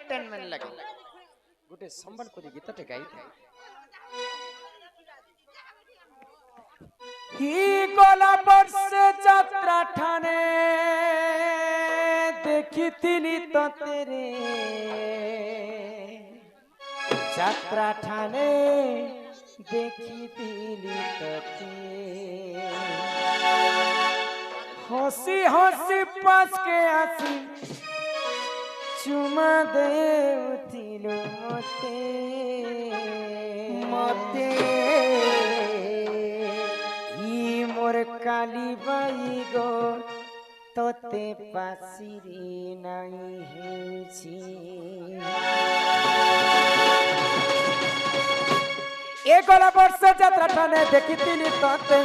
Entertainment लगे गोटे संबलपुरी गीत टे गाई ही गला वर्ष यात्रा ठाणे देखिथिली तते रे यात्रा ठाणे देखिथिली तते हसी हसी पास के आसी चुमा देउथिलो मते मते ई मोर काली बाई गो तोते पासिरी नाई हेउछि ए गला वर्ष यात्रा ठाने देखिथिली तते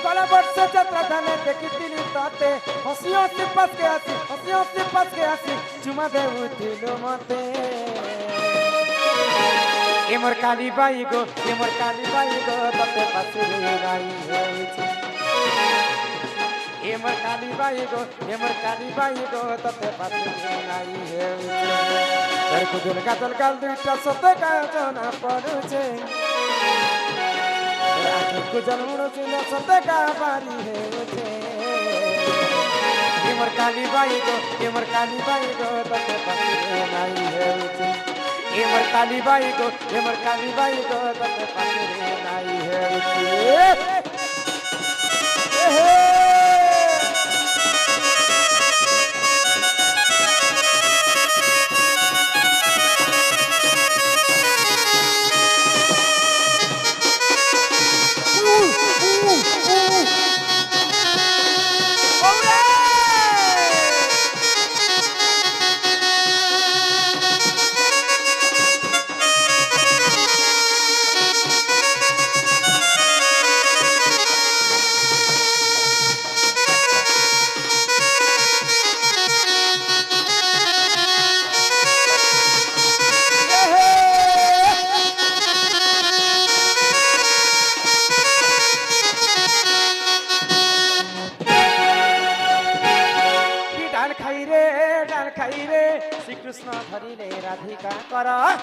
गला वर्ष यात्रा ठाने देखिथिली तते हसी हसी पास के आसी चुमा देउथिलो मते ए मोर काली बाई गो तते पासिरी नाई हेउछि ए मोर काली बाई गो तते पासिरी नाई हेउछि तर कुदुल काल दुईटा सते का जना पड़ुछे आखि कुजल मुड़ुछिले सते का बारी हेउछे ए मोर काली बाई गो तते पासिरी नाई हेउछि ए मोर काली बाई गो तते पासिरी नाई हेउछि श्रीकृष्ण धरिले राधिका कर आगो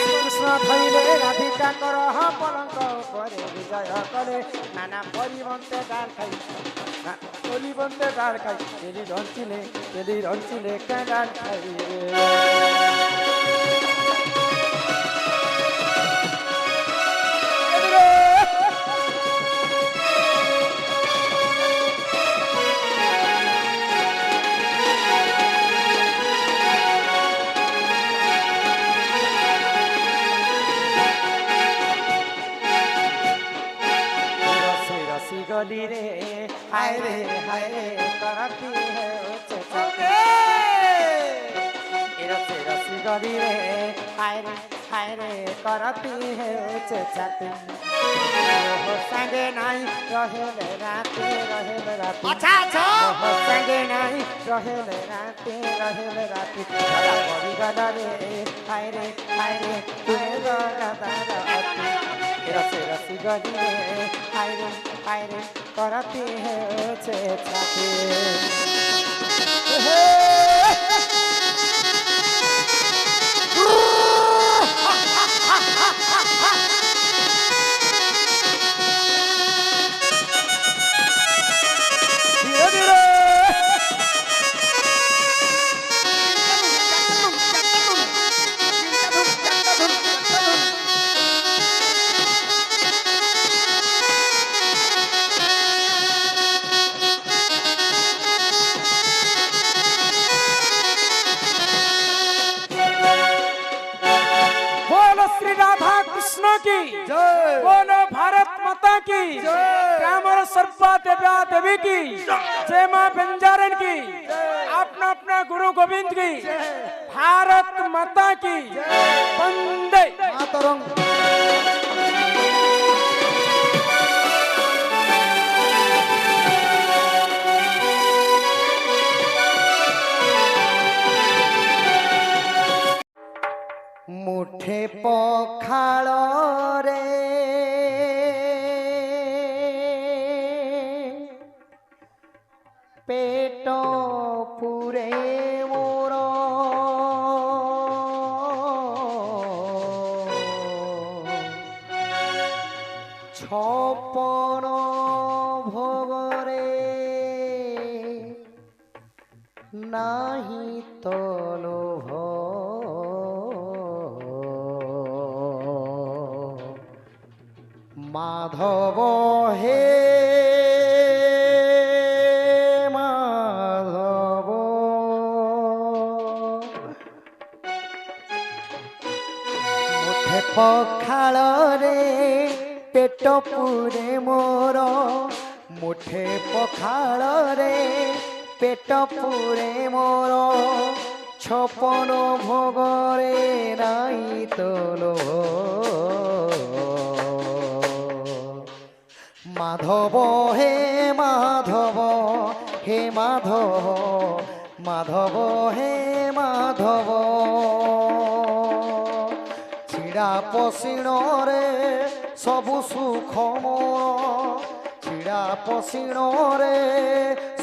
श्रीकृष्ण धरिले राधिका कर पलंक उपरे विजय करे नाना परिबन्ते डाल खाई तेली रंचिले डाल खाई गली रे हाय रे करती है रसी गली रे हाय रे करती है छाती हो संगे नहीं रहेले राती हो संगे नहीं रहेले राती बड़ी गला रे हाय रे तुम्हें रसी गली रे हाय रे करती है छाती की जय बोलो भारत माता की जय ग्रामर सर्वा देव्या देवी की जय मां बंजारन की अपना अपना गुरु गोविंद की भारत माता की वंदे मातरम। मुठे पखाल रे पेट पूरे নাহি তো লোভ মাধব হে মাধব মুঠে পখাଳ রে পেট পুরে মোর মুঠে পখাଳ রে পেট পুরে মোর ছপন ভোগরে নাই তো লোভ মাধব হে মাধব হে মাধব মাধব হে মাধব ছিড়া পশিণরে সবু সুখ মোর ছিড়া পশিণরে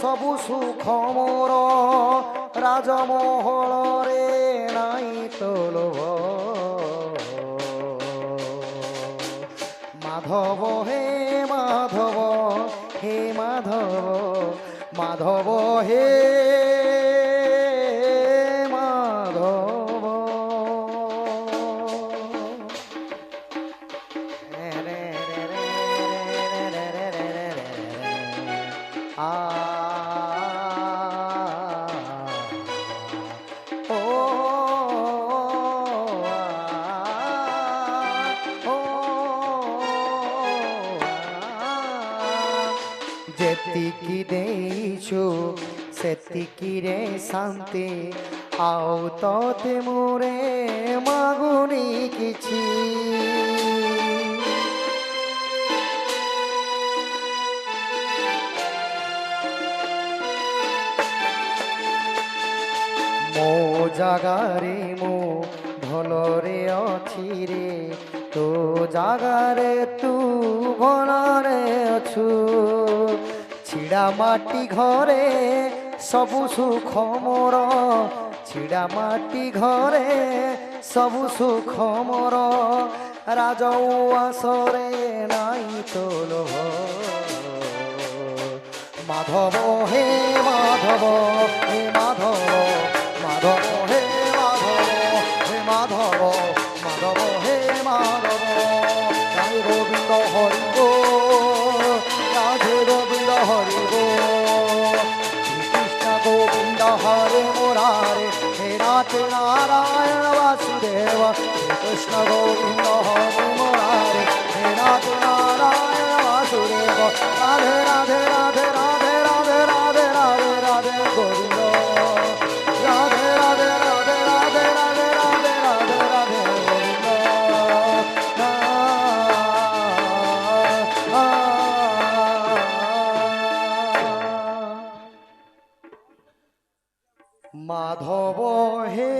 সবু সুখ মোর রাজমহলরে নাই তো লোভ মাধব হে মাধব হে মাধব মাধব হে মাধব আ যেতিকি ଦେଇଛୁ ସେତିକିରେ ଶାନ୍ତି ଆଉ ତତେ ମୋରେ ମାଗୁନି କିଛି ମୋ ଜାଗାରେ ମୁଁ ଭଲରେ ଅଛି ରେ ତୋ ଜାଗାରେ ତୁ ଭଲରେ ଅଛୁ ଛିଡ଼ା ମାଟି ଘରେ ସବୁ ସୁଖ ମୋର ଛିଡ଼ା ମାଟି ଘରେ ସବୁ ସୁଖ ମୋର ରାଜଉଆସରେ ନାଇଁ ତ ଲୋଭ মাধব হে মাধব হে মাধব মাধব হে মাধব মাধব হে মাধব রাধে গোবিন্দ হরি গো রাধে গোবিন্দ হরি গো শ্রীকৃষ্ণ গোবিন্দ হরে মুরারে হে নাথ নারায়ণ বাসুদেব শ্রীকৃষ্ণ গোবিন্দ হরে মুরারে হে নাথ নারায়ণ বাসুদেব রাধে রাধে রাধে রাধে রাধে রাধে রাধে রাধে গোবিন্দ রাধে রাধে রাধে রাধে রাধে রাধে রাধে রাধে গোবিন্দ মাধব হে